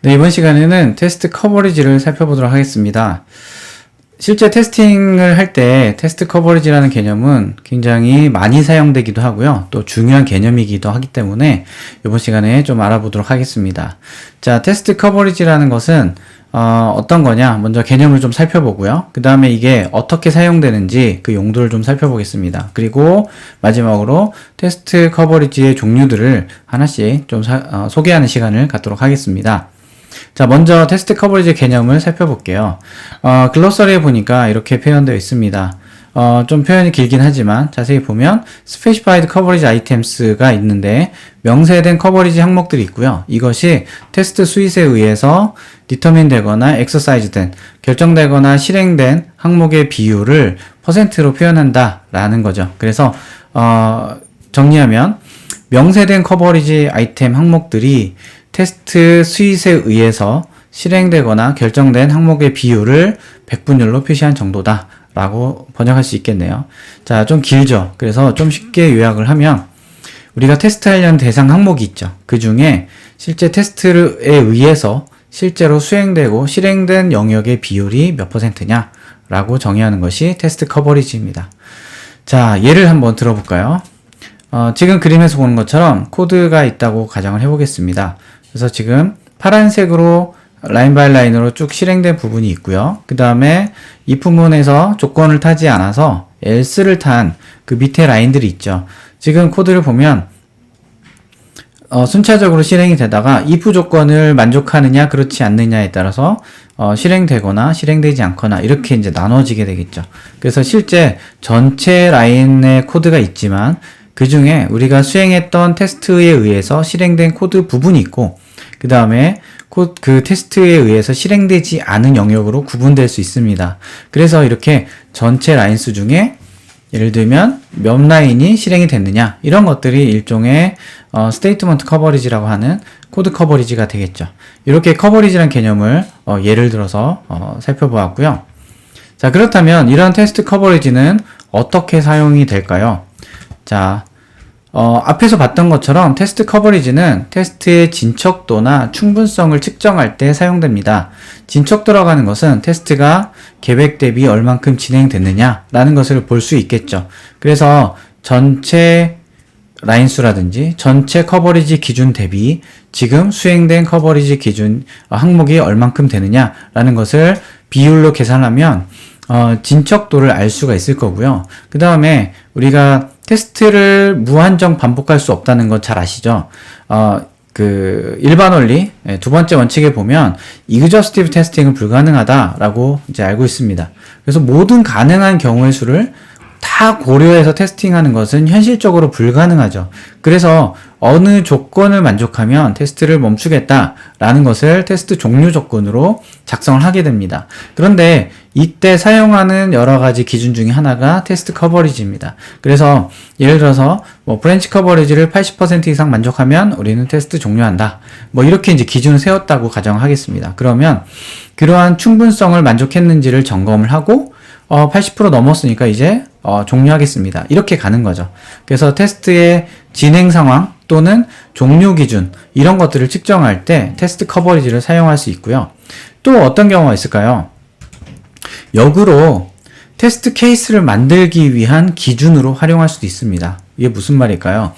네, 이번 시간에는 테스트 커버리지를 살펴보도록 하겠습니다. 실제 테스팅을 할 때 테스트 커버리지라는 개념은 굉장히 많이 사용되기도 하고요. 또 중요한 개념이기도 하기 때문에 이번 시간에 좀 알아보도록 하겠습니다. 자, 테스트 커버리지라는 것은 어떤 거냐? 먼저 개념을 좀 살펴보고요. 그 다음에 이게 어떻게 사용되는지 그 용도를 좀 살펴보겠습니다. 그리고 마지막으로 테스트 커버리지의 종류들을 하나씩 좀 소개하는 시간을 갖도록 하겠습니다. 자, 먼저 테스트 커버리지 개념을 살펴볼게요. 글로서리에 보니까 이렇게 표현되어 있습니다. 좀 표현이 길긴 하지만 자세히 보면 Specified Coverage Items가 있는데 명세된 커버리지 항목들이 있고요. 이것이 테스트 수잇에 의해서 determine 되거나 exercise 된, 결정되거나 실행된 항목의 비율을 %로 표현한다 라는 거죠. 그래서 정리하면 명세된 커버리지 아이템 항목들이 테스트 수잇에 의해서 실행되거나 결정된 항목의 비율을 백분율로 표시한 정도다 라고 번역할 수 있겠네요. 자, 좀 길죠. 그래서 좀 쉽게 요약을 하면 우리가 테스트하려는 대상 항목이 있죠. 그 중에 실제 테스트에 의해서 실제로 수행되고 실행된 영역의 비율이 몇 %냐 라고 정의하는 것이 테스트 커버리지입니다. 자, 예를 한번 들어볼까요? 지금 그림에서 보는 것처럼 코드가 있다고 가정을 해보겠습니다. 그래서 지금 파란색으로 라인 바이 라인으로 쭉 실행된 부분이 있고요. 그 다음에 이 부분에서 조건을 타지 않아서 else를 탄 그 밑에 라인들이 있죠. 지금 코드를 보면 순차적으로 실행이 되다가 if 조건을 만족하느냐 그렇지 않느냐에 따라서 실행되거나 실행되지 않거나 이렇게 이제 나눠지게 되겠죠. 그래서 실제 전체 라인의 코드가 있지만 그 중에 우리가 수행했던 테스트에 의해서 실행된 코드 부분이 있고 그 다음에 그 테스트에 의해서 실행되지 않은 영역으로 구분될 수 있습니다. 그래서 이렇게 전체 라인 수 중에 예를 들면 몇 라인이 실행이 됐느냐 이런 것들이 일종의 스테이트먼트 커버리지라고 하는 코드 커버리지가 되겠죠. 이렇게 커버리지라는 개념을 예를 들어서 살펴보았고요. 자, 그렇다면 이런 테스트 커버리지는 어떻게 사용이 될까요? 자, 앞에서 봤던 것처럼 테스트 커버리지는 테스트의 진척도나 충분성을 측정할 때 사용됩니다. 진척도라고 하는 것은 테스트가 계획 대비 얼만큼 진행됐느냐라는 것을 볼 수 있겠죠. 그래서 전체 라인수라든지 전체 커버리지 기준 대비 지금 수행된 커버리지 기준 항목이 얼만큼 되느냐라는 것을 비율로 계산하면 진척도를 알 수가 있을 거고요. 그 다음에 우리가 테스트를 무한정 반복할 수 없다는 거 잘 아시죠? 일반 원리, 두 번째 원칙에 보면 exhaustive testing은 불가능하다라고 이제 알고 있습니다. 그래서 모든 가능한 경우의 수를 다 고려해서 테스팅하는 것은 현실적으로 불가능하죠. 그래서 어느 조건을 만족하면 테스트를 멈추겠다라는 것을 테스트 종료 조건으로 작성을 하게 됩니다. 그런데 이때 사용하는 여러 가지 기준 중에 하나가 테스트 커버리지입니다. 그래서 예를 들어서 브랜치 커버리지를 80% 이상 만족하면 우리는 테스트 종료한다. 이렇게 이제 기준을 세웠다고 가정하겠습니다. 그러면 그러한 충분성을 만족했는지를 점검을 하고 80% 넘었으니까 이제 종료하겠습니다. 이렇게 가는 거죠. 그래서 테스트의 진행 상황 또는 종료 기준 이런 것들을 측정할 때 테스트 커버리지를 사용할 수 있고요. 또 어떤 경우가 있을까요? 역으로 테스트 케이스를 만들기 위한 기준으로 활용할 수도 있습니다. 이게 무슨 말일까요?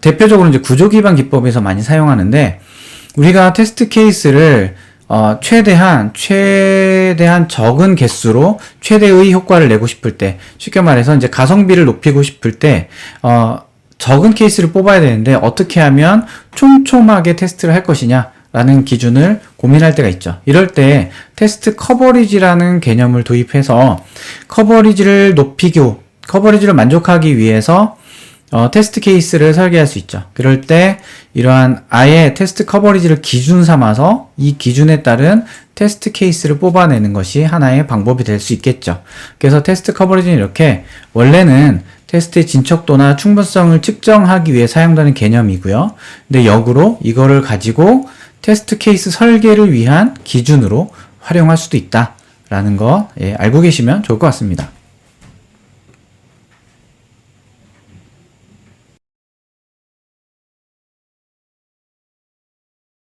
대표적으로 이제 구조 기반 기법에서 많이 사용하는데 우리가 테스트 케이스를 최대한 적은 개수로 최대의 효과를 내고 싶을 때, 쉽게 말해서 이제 가성비를 높이고 싶을 때, 적은 케이스를 뽑아야 되는데 어떻게 하면 촘촘하게 테스트를 할 것이냐 라는 기준을 고민할 때가 있죠. 이럴 때 테스트 커버리지라는 개념을 도입해서 커버리지를 만족하기 위해서 테스트 케이스를 설계할 수 있죠. 그럴 때 이러한 아예 테스트 커버리지를 기준 삼아서 이 기준에 따른 테스트 케이스를 뽑아내는 것이 하나의 방법이 될 수 있겠죠. 그래서 테스트 커버리지는 이렇게 원래는 테스트의 진척도나 충분성을 측정하기 위해 사용되는 개념이고요. 근데 역으로 이거를 가지고 테스트 케이스 설계를 위한 기준으로 활용할 수도 있다 라는 거 알고 계시면 좋을 것 같습니다.